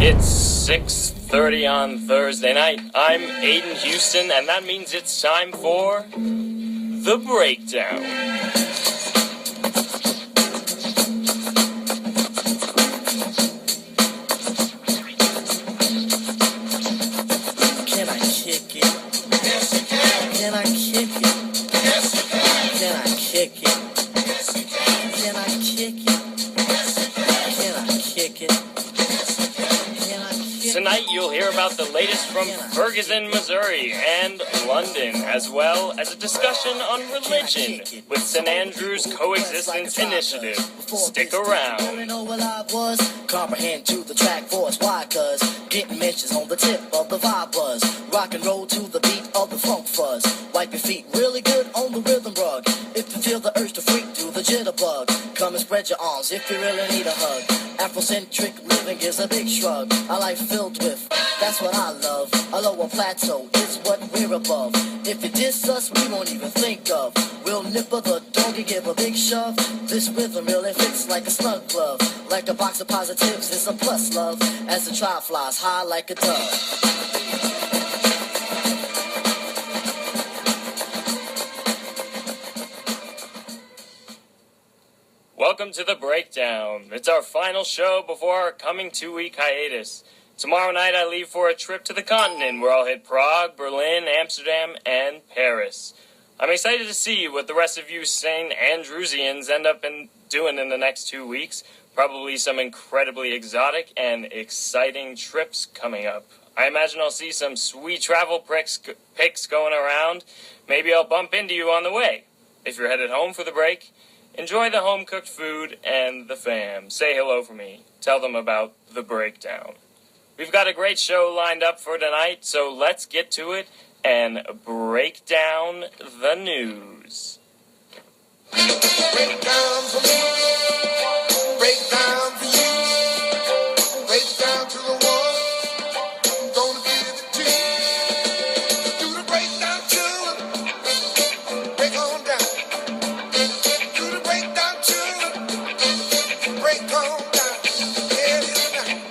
It's 6:30 on Thursday night. I'm Aidan Houston, and that means it's time for The Breakdown. Can I kick it? Yes, you can. Can I kick it? Yes, you can. Can I kick it? Yes, you can. Can I kick it? Yes, you can. Can I kick it? Tonight you'll hear about the latest from Ferguson, Missouri, and London, as well as a discussion on religion with St. Andrew's Coexistence Initiative. Stick around. Comprehend to the track force. Why? Cause getting mentions on the tip of the vibe buzz. Rock and roll to the beat of the funk fuzz. Wipe your feet really good on the rhythm rug. If you feel the urge to freak, do the jitterbug. Come and spread your arms if you really need a hug. Afrocentric living is a big shrug. A life filled with, that's what I love. A lower plateau is what we're above. If you diss us, we won't even think of. We'll nipper the dog and give a big shove. This rhythm really fits like a snug glove. Like a box of positives, it's a plus love. As the trial flies high like a dove. Welcome to The Breakdown. It's our final show before our coming 2-week hiatus. Tomorrow night I leave for a trip to the continent where I'll hit Prague, Berlin, Amsterdam, and Paris. I'm excited to see what the rest of you St. Andrewsians end up doing in the next 2 weeks. Probably some incredibly exotic and exciting trips coming up. I imagine I'll see some sweet travel pics going around. Maybe I'll bump into you on the way. If you're headed home for the break, enjoy the home-cooked food and the fam. Say hello for me. Tell them about The Breakdown. We've got a great show lined up for tonight, so let's get to it and break down the news. Break down for me. Break down for you. Break down to the one. Gonna give it to you. Do the breakdown to it. Break on down. Do the breakdown to it. Break on down. Yeah, yeah.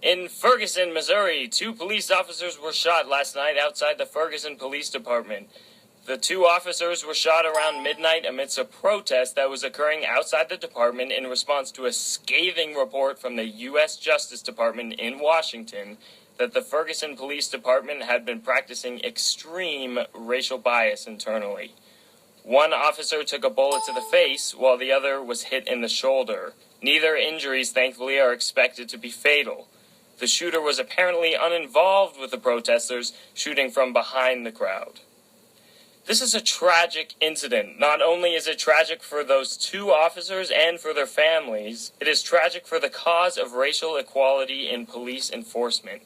In Ferguson, Missouri, 2 police officers were shot last night outside the Ferguson Police Department. The 2 officers were shot around midnight amidst a protest that was occurring outside the department in response to a scathing report from the U.S. Justice Department in Washington that the Ferguson Police Department had been practicing extreme racial bias internally. One officer took a bullet to the face, while the other was hit in the shoulder. Neither injuries, thankfully, are expected to be fatal. The shooter was apparently uninvolved with the protesters, shooting from behind the crowd. This is a tragic incident. Not only is it tragic for those 2 officers and for their families, it is tragic for the cause of racial equality in police enforcement.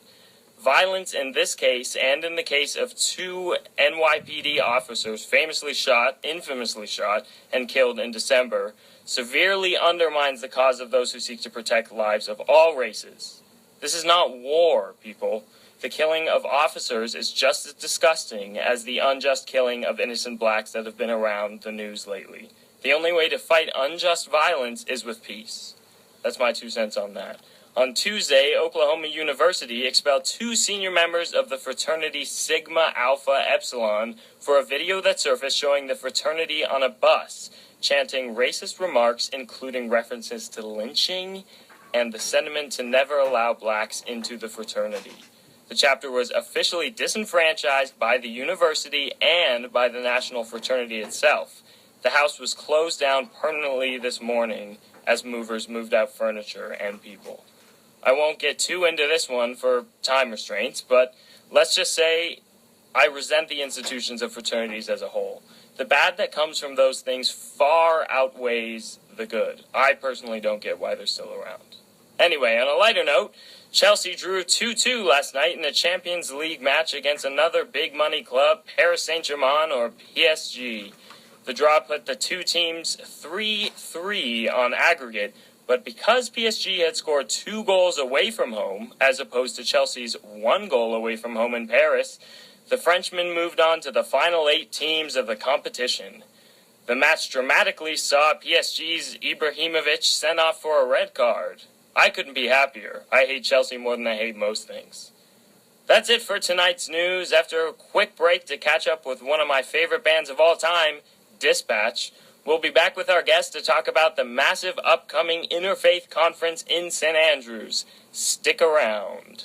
Violence in this case, and in the case of 2 NYPD officers infamously shot, and killed in December, severely undermines the cause of those who seek to protect lives of all races. This is not war, people. The killing of officers is just as disgusting as the unjust killing of innocent blacks that have been around the news lately. The only way to fight unjust violence is with peace. That's my 2 cents on that. On Tuesday, Oklahoma University expelled 2 senior members of the fraternity Sigma Alpha Epsilon for a video that surfaced showing the fraternity on a bus, chanting racist remarks including references to lynching and the sentiment to never allow blacks into the fraternity. The chapter was officially disenfranchised by the university and by the national fraternity itself. The house was closed down permanently this morning as movers moved out furniture and people. I won't get too into this one for time restraints, but let's just say I resent the institutions of fraternities as a whole. The bad that comes from those things far outweighs the good. I personally don't get why they're still around. Anyway, on a lighter note, Chelsea drew 2-2 last night in a Champions League match against another big money club, Paris Saint-Germain or PSG. The draw put the 2 teams 3-3 on aggregate, but because PSG had scored 2 goals away from home, as opposed to Chelsea's 1 goal away from home in Paris, the Frenchmen moved on to the final 8 teams of the competition. The match dramatically saw PSG's Ibrahimovic sent off for a red card. I couldn't be happier. I hate Chelsea more than I hate most things. That's it for tonight's news. After a quick break to catch up with one of my favorite bands of all time, Dispatch, we'll be back with our guest to talk about the massive upcoming Interfaith Conference in St. Andrews. Stick around.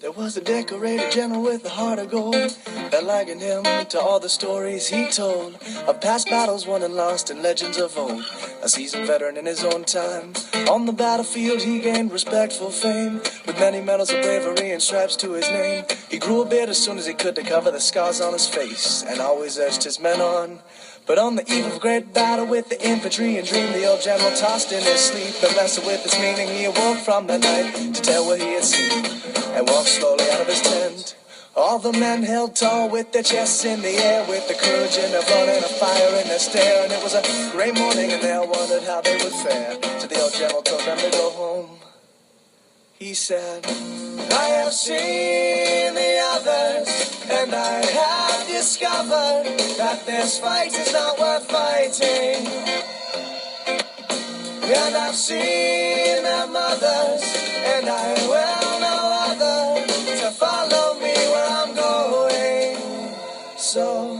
There was a decorated general with a heart of gold that likened him to all the stories he told of past battles won and lost and legends of old. A seasoned veteran in his own time, on the battlefield he gained respectful fame, with many medals of bravery and stripes to his name. He grew a beard as soon as he could to cover the scars on his face, and always urged his men on. But on the eve of a great battle with the infantry and dream, the old general tossed in his sleep, and wrestled with its meaning. He awoke from the night to tell what he had seen, and walked slowly out of his tent. All the men held tall with their chests in the air, with the courage in their blood and a fire in their stare. And it was a gray morning, and they all wondered how they would fare. So the old general told them to go home. He said, I have seen the others, and I have discovered that this fight is not worth fighting. And I've seen their mothers, and I will know other to follow me where I'm going. So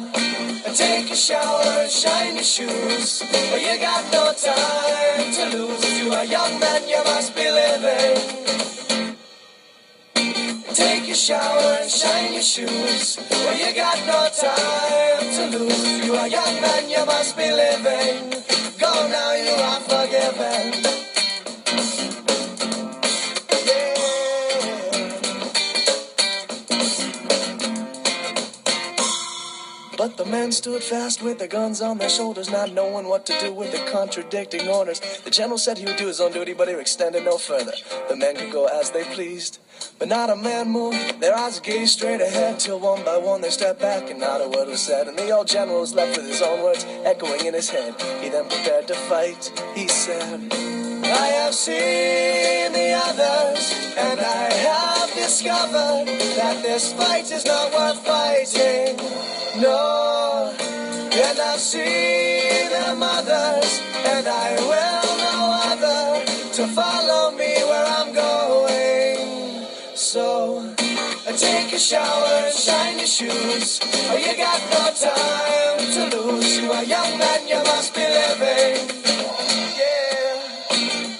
take a shower and shine your shoes, for you got no time to lose. If you are young man, you must be living. Take a shower and shine your shoes, for you got no time to lose. If you are young man, you must be living. Go now, you are forgiven. But the men stood fast with their guns on their shoulders, not knowing what to do with the contradicting orders. The general said he would do his own duty, but he extended no further. The men could go as they pleased, but not a man moved. Their eyes gazed straight ahead, till one by one they stepped back and not a word was said. And the old general was left with his own words echoing in his head. He then prepared to fight. He said, I have seen the others, and I have discovered that this fight is not worth fighting. No, and I've seen their mothers, and I will know other to follow me where I'm going. So take a shower and shine your shoes, for you got no time to lose. You are young man, you must be living.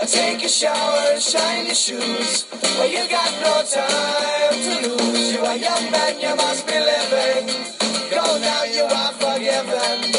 Take a shower and shine your shoes, for you got no time to lose. You are young man, you must be living. Go now, you are forgiven.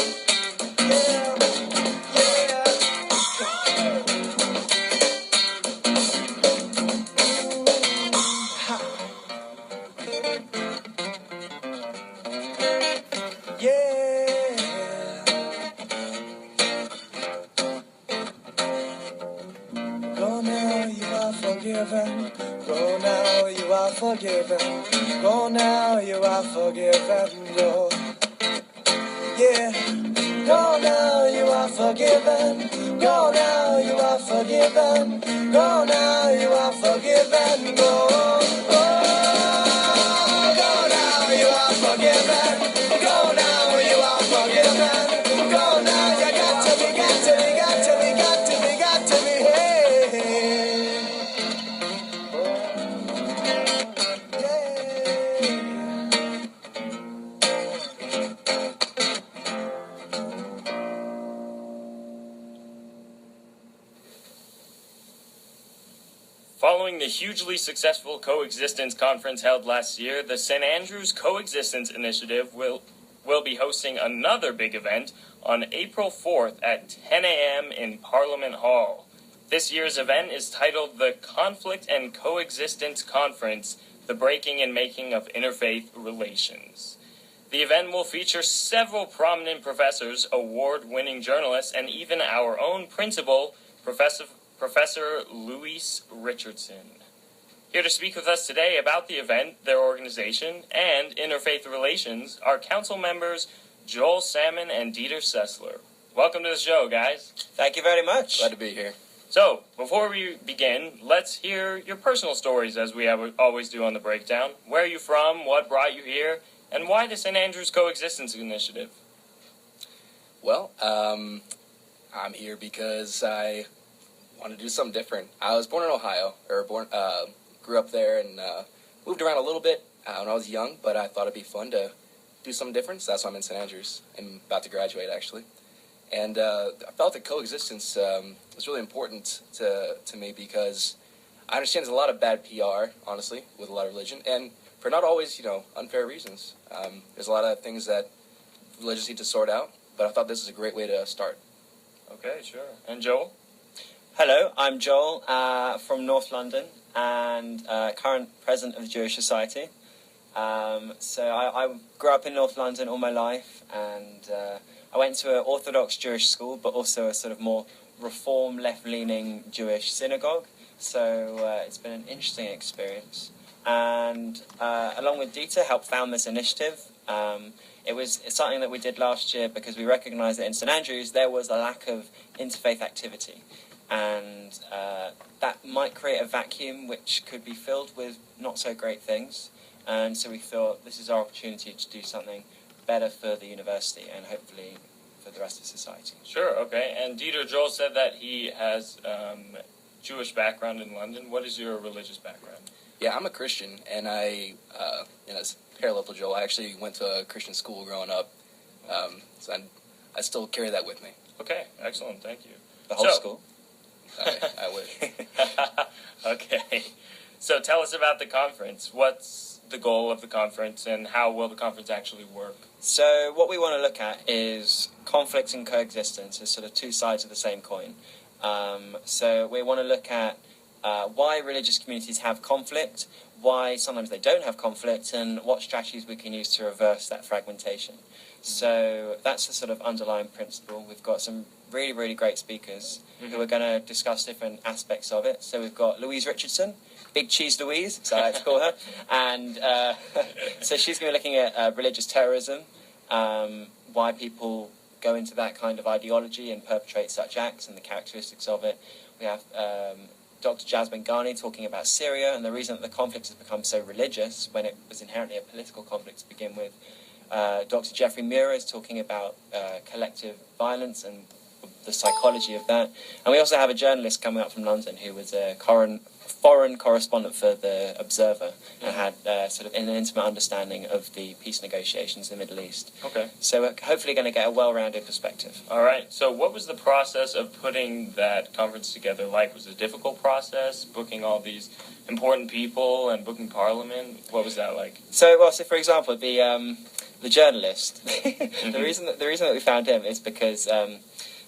Go now, you are forgiven. Go now, you are forgiven. Go now, you are forgiven. Go. Yeah. Go now, you are forgiven. Go now, you are forgiven. Go now, you are forgiven. Go. Oh, go now, you are forgiven. Go now, you are forgiven. Go now, you got to be, got to be, got to be, got to be, got to be. Following the hugely successful Coexistence Conference held last year, the St. Andrews Coexistence Initiative will be hosting another big event on April 4th at 10 a.m. in Parliament Hall. This year's event is titled the Conflict and Coexistence Conference, The Breaking and Making of Interfaith Relations. The event will feature several prominent professors, award-winning journalists, and even our own principal, Professor Louis Richardson. Here to speak with us today about the event, their organization, and interfaith relations are council members Joel Salmon and Dieter Sessler. Welcome to the show, guys. Thank you very much. Glad to be here. So, before we begin, let's hear your personal stories as we always do on the breakdown. Where are you from, what brought you here, and why the St. Andrews Coexistence Initiative? Well, I'm here because I want to do something different. I was born in Ohio, grew up there and moved around a little bit when I was young, but I thought it'd be fun to do something different, so that's why I'm in St. Andrews. I'm about to graduate, actually. And I felt that coexistence was really important to me because I understand there's a lot of bad PR, honestly, with a lot of religion, and for not always, unfair reasons. There's a lot of things that religions need to sort out, but I thought this is a great way to start. Okay, sure. And Joel? Hello, I'm Joel from North London and current president of the Jewish Society. So I grew up in North London all my life, and I went to an Orthodox Jewish school, but also a sort of more reform, left-leaning Jewish synagogue. So it's been an interesting experience. And along with Dieter, helped found this initiative. It's something that we did last year because we recognised that in St Andrews there was a lack of interfaith activity. And that might create a vacuum which could be filled with not so great things. And so we thought this is our opportunity to do something better for the university and hopefully for the rest of society. Sure, okay. And Dieter, Joel said that he has Jewish background in London. What is your religious background? Yeah, I'm a Christian, and as parallel to Joel, I actually went to a Christian school growing up, so I still carry that with me. Okay, excellent, thank you. The whole school? I wish. Okay, so tell us about the conference. What's the goal of the conference, and how will the conference actually work? So what we want to look at is conflict and coexistence as sort of two sides of the same coin. So we want to look at why religious communities have conflict, why sometimes they don't have conflict, and what strategies we can use to reverse that fragmentation. So that's the sort of underlying principle. We've got some really, really great speakers who are going to discuss different aspects of it. So we've got Louise Richardson, Big Cheese Louise, so I like to call her, and so she's going to be looking at religious terrorism, why people go into that kind of ideology and perpetrate such acts and the characteristics of it. We have Dr. Jasmine Ghani talking about Syria and the reason that the conflict has become so religious when it was inherently a political conflict to begin with. Dr. Jeffrey Muir is talking about collective violence and the psychology of that. And we also have a journalist coming up from London who was a foreign correspondent for The Observer and had sort of an intimate understanding of the peace negotiations in the Middle East. Okay. So we're hopefully going to get a well-rounded perspective. All right, so what was the process of putting that conference together like? Was it a difficult process, booking all these important people and booking Parliament? What was that like? So for example, the journalist, the reason that we found him is because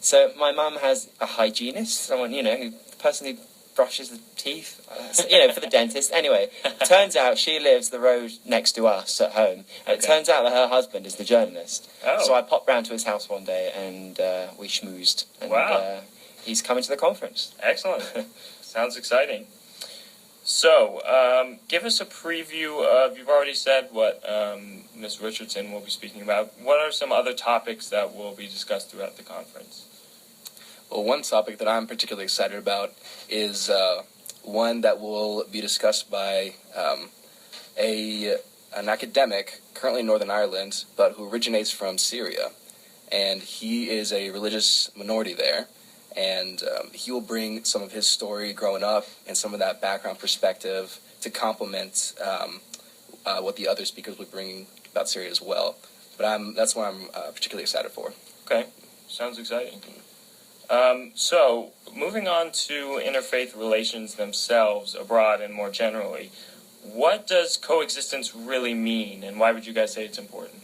so my mum has a hygienist, someone, the person who brushes the teeth, for the dentist. Anyway, turns out she lives the road next to us at home, and it turns out that her husband is the journalist. Oh. So I popped round to his house one day, and we schmoozed. And, wow. He's coming to the conference. Excellent. Sounds exciting. So, give us a preview of, you've already said what Ms. Richardson will be speaking about. What are some other topics that will be discussed throughout the conference? Well, one topic that I'm particularly excited about is one that will be discussed by an academic currently in Northern Ireland, but who originates from Syria. And he is a religious minority there. And he will bring some of his story growing up and some of that background perspective to complement what the other speakers will bring about Syria as well. But that's what I'm particularly excited for. Okay, sounds exciting. So, moving on to interfaith relations themselves abroad and more generally, what does coexistence really mean, and why would you guys say it's important?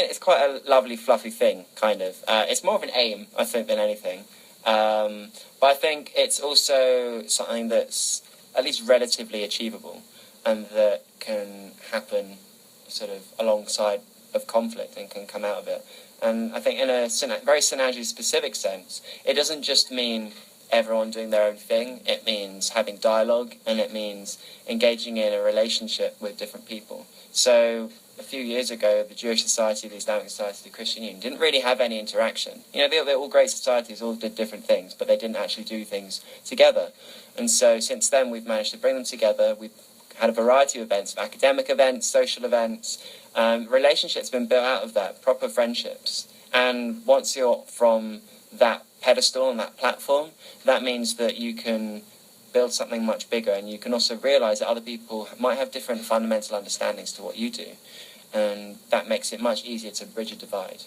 It's quite a lovely, fluffy thing, kind of. It's more of an aim, I think, than anything. But I think it's also something that's at least relatively achievable and that can happen sort of alongside of conflict and can come out of it. And I think in a very St Andrews specific sense, it doesn't just mean everyone doing their own thing. It means having dialogue, and it means engaging in a relationship with different people. So a few years ago, the Jewish Society, the Islamic Society, the Christian Union didn't really have any interaction. You know, they're all great societies, all did different things, but they didn't actually do things together. And so since then, we've managed to bring them together. We've had a variety of events, academic events, social events. Relationships have been built out of that, proper friendships. And once you're from that pedestal and that platform, that means that you can build something much bigger, and you can also realize that other people might have different fundamental understandings to what you do, and that makes it much easier to bridge a divide.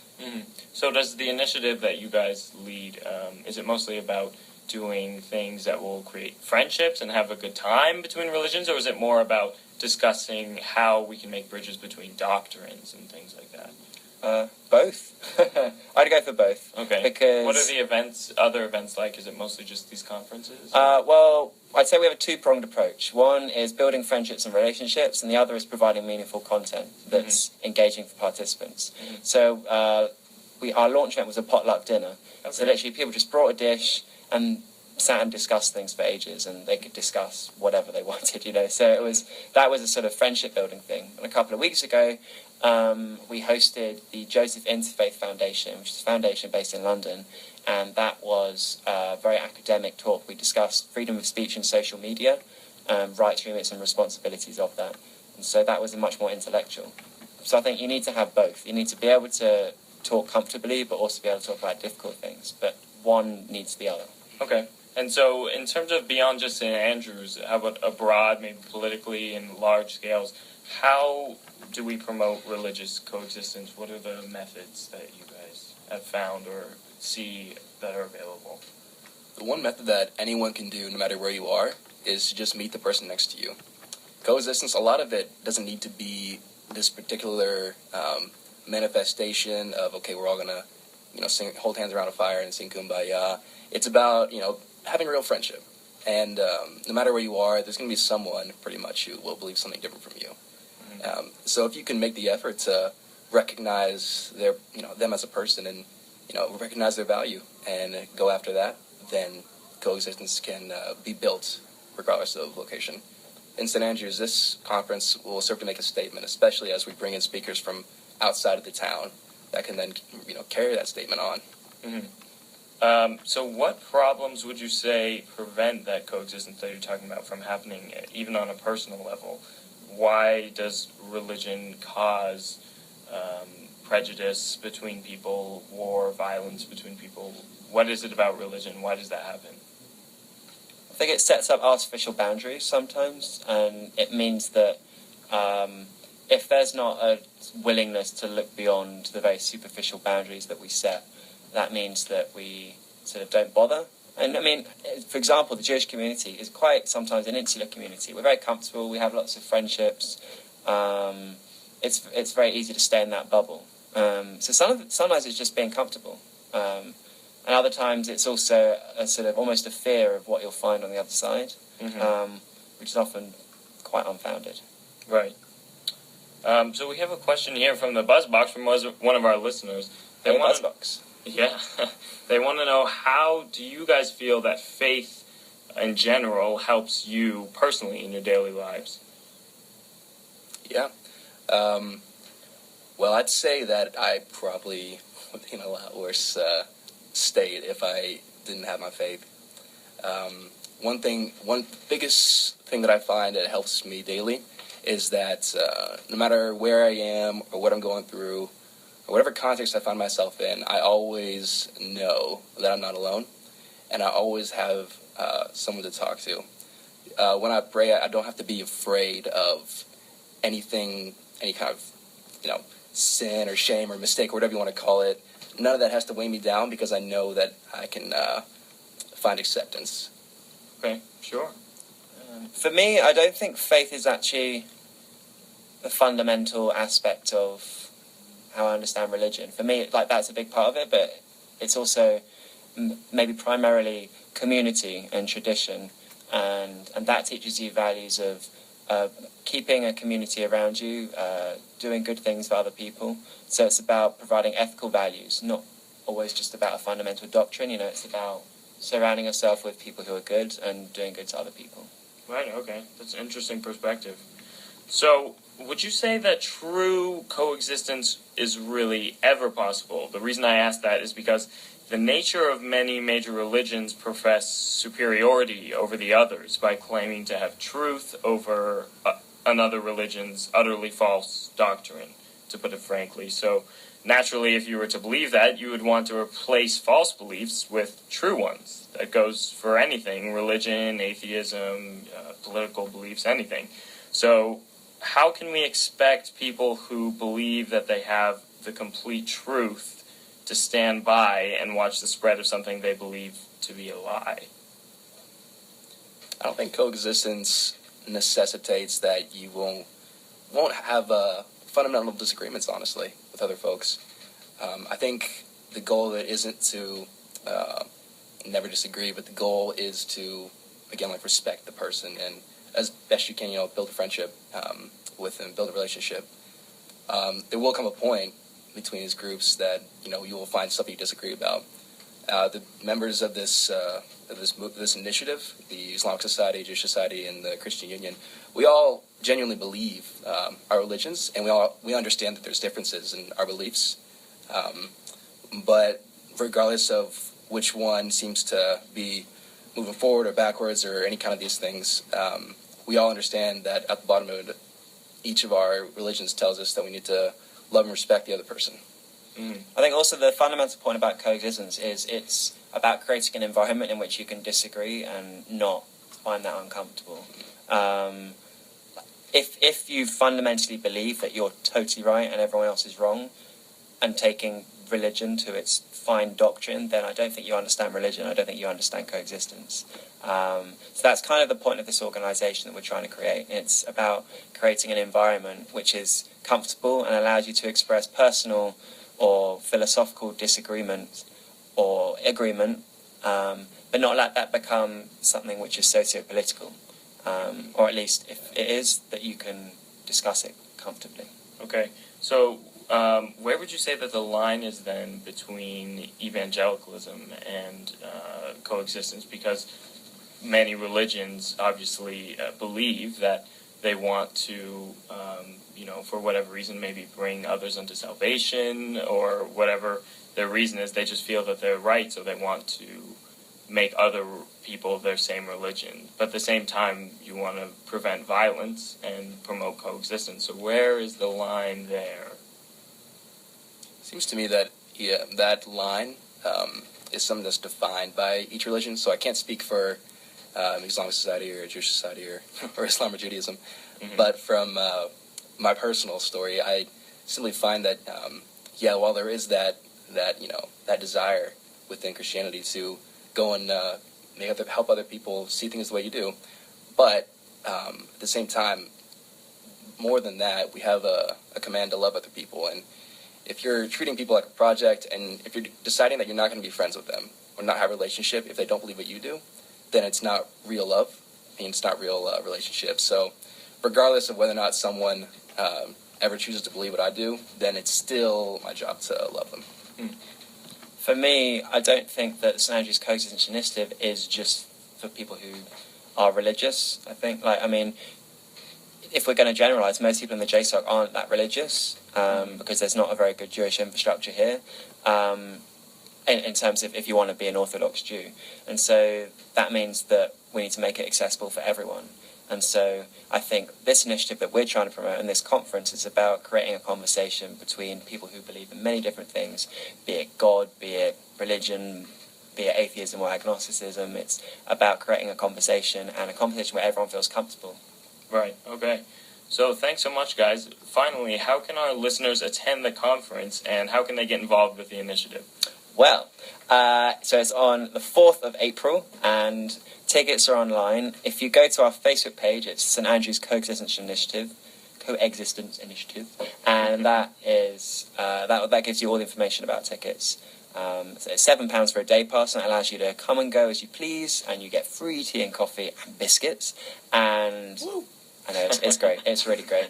So does the initiative that you guys lead, is it mostly about doing things that will create friendships and have a good time between religions, or is it more about discussing how we can make bridges between doctrines and things like that? Both. I'd go for both. Okay. Because what are the other events like? Is it mostly just these conferences? Well, I'd say we have a two-pronged approach. One is building friendships and relationships, and the other is providing meaningful content that's engaging for participants. So our launch event was a potluck dinner. Okay. So literally people just brought a dish and sat and discussed things for ages, and they could discuss whatever they wanted, you know. So that was a sort of friendship building thing. And a couple of weeks ago, we hosted the Joseph Interfaith Foundation, which is a foundation based in London, and that was a very academic talk. We discussed freedom of speech and social media, rights, remits, and responsibilities of that. And so that was much more intellectual. So I think you need to have both. You need to be able to talk comfortably, but also be able to talk about difficult things. But one needs the other. Okay. And so in terms of beyond just St. Andrews, how about abroad, maybe politically and large scales, how do we promote religious coexistence? What are the methods that you guys have found or see that are available? The one method that anyone can do, no matter where you are, is to just meet the person next to you. Coexistence, a lot of it doesn't need to be this particular manifestation of, okay, we're all going to, sing, hold hands around a fire and sing Kumbaya. It's about, having real friendship. And no matter where you are, there's going to be someone, pretty much, who will believe something different from you. So if you can make the effort to recognize them as a person and, recognize their value and go after that, then coexistence can be built regardless of location. In St. Andrews, this conference will serve to make a statement, especially as we bring in speakers from outside of the town that can then, carry that statement on. So what problems would you say prevent that coexistence that you're talking about from happening, even on a personal level? Why does religion cause prejudice between people, war, violence between people? What is it about religion? Why does that happen? I think it sets up artificial boundaries sometimes, and it means that if there's not a willingness to look beyond the very superficial boundaries that we set, that means that we sort of don't bother. And I mean, for example, the Jewish community is quite sometimes an insular community. We're very comfortable. We have lots of friendships. It's very easy to stay in that bubble. So sometimes it's just being comfortable. And other times it's also a sort of almost a fear of what you'll find on the other side, which is often quite unfounded. Right. So we have a question here from the Buzzbox from one of our listeners. Hey, Buzzbox. Yeah. They want to know, how do you guys feel that faith in general helps you personally in your daily lives? Yeah. Well, I'd say that I probably would be in a lot worse state if I didn't have my faith. One biggest thing that I find that helps me daily is that no matter where I am or what I'm going through, or whatever context I find myself in, I always know that I'm not alone, and I always have someone to talk to. When I pray, I don't have to be afraid of anything, any kind of, sin or shame or mistake or whatever you want to call it. None of that has to weigh me down because I know that I can find acceptance. Okay, sure. For me, I don't think faith is actually the fundamental aspect of how I understand religion. For me, that's a big part of it, but it's also maybe primarily community and tradition, and that teaches you values of keeping a community around you, doing good things for other people. So it's about providing ethical values, not always just about a fundamental doctrine. It's about surrounding yourself with people who are good and doing good to other people. Right, okay. That's an interesting perspective. So, would you say that true coexistence is really ever possible? The reason I ask that is because the nature of many major religions profess superiority over the others by claiming to have truth over another religion's utterly false doctrine, to put it frankly. So, naturally, if you were to believe that, you would want to replace false beliefs with true ones. That goes for anything, religion, atheism, political beliefs, anything. So, how can we expect people who believe that they have the complete truth to stand by and watch the spread of something they believe to be a lie? I don't think coexistence necessitates that you won't have fundamental disagreements, honestly, with other folks. I think the goal of it isn't to never disagree, but the goal is to, again, like, respect the person and as best you can, build a friendship with them, build a relationship. There will come a point between these groups that you will find stuff you disagree about. The members of this initiative, the Islamic Society, Jewish Society, and the Christian Union, we all genuinely believe our religions, and we understand that there's differences in our beliefs. But regardless of which one seems to be moving forward or backwards or any kind of these things, we all understand that at the bottom of it, each of our religions tells us that we need to love and respect the other person. I think also the fundamental point about coexistence is it's about creating an environment in which you can disagree and not find that uncomfortable. If you fundamentally believe that you're totally right and everyone else is wrong, and taking religion to its fine doctrine, then I don't think you understand religion. I don't think you understand coexistence. So that's kind of the point of this organisation that we're trying to create. It's about creating an environment which is comfortable and allows you to express personal or philosophical disagreement or agreement, but not let that become something which is socio-political, or at least if it is, that you can discuss it comfortably. Okay, so where would you say that the line is then between evangelicalism and coexistence? Because many religions obviously believe that they want to, for whatever reason, maybe bring others unto salvation, or whatever their reason is. They just feel that they're right, so they want to make other people of their same religion. But at the same time, you want to prevent violence and promote coexistence. So where is the line there? Seems to me that that line is something that's defined by each religion. So I can't speak for Islamic Society or Jewish Society or Islam or Judaism, but from my personal story, I simply find that while there is that desire within Christianity to go and help other people see things the way you do, but at the same time, more than that, we have a command to love other people. And if you're treating people like a project, and if you're deciding that you're not going to be friends with them or not have a relationship if they don't believe what you do, then it's not real love, and it's not real relationship. So regardless of whether or not someone ever chooses to believe what I do, then it's still my job to love them. For me, I don't think that St Andrew's Coexistence Initiative is just for people who are religious. I think, if we're going to generalise, most people in the JSOC aren't that religious, because there's not a very good Jewish infrastructure here, in terms of if you want to be an Orthodox Jew. And so that means that we need to make it accessible for everyone. And so I think this initiative that we're trying to promote in this conference is about creating a conversation between people who believe in many different things, be it God, be it religion, be it atheism or agnosticism. It's about creating a conversation, and a conversation where everyone feels comfortable. Right, okay. So thanks so much, guys. Finally, how can our listeners attend the conference, and how can they get involved with the initiative? Well, so it's on the 4th of April, and tickets are online. If you go to our Facebook page, it's St Andrew's Coexistence Initiative, and that is that gives you all the information about tickets. So it's £7 for a day pass, and it allows you to come and go as you please, and you get free tea and coffee and biscuits. And Woo. I know it's great. It's really great.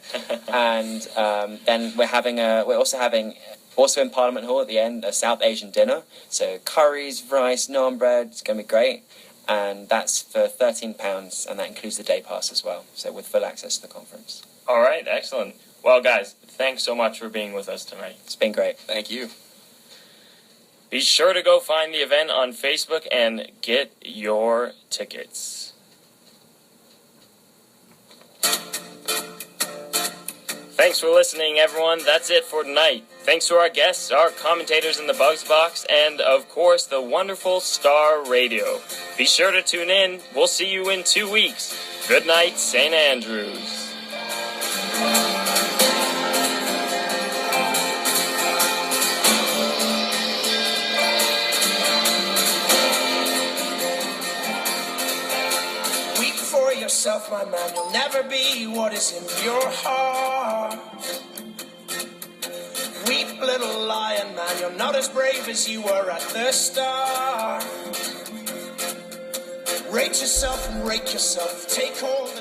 And then we're also having Also in Parliament Hall at the end, a South Asian dinner. So curries, rice, naan bread. It's going to be great. And that's for £13, and that includes the day pass as well. So with full access to the conference. All right, excellent. Well, guys, thanks so much for being with us tonight. It's been great. Thank you. Be sure to go find the event on Facebook and get your tickets. Thanks for listening, everyone. That's it for tonight. Thanks to our guests, our commentators in the Bugs Box, and, of course, the wonderful Star Radio. Be sure to tune in. We'll see you in 2 weeks. Good night, St. Andrews. Weep for yourself, my man. You'll never be what is in your heart. Weep, little lion man. You're not as brave as you were at the start. Rate yourself and rake yourself. Take all the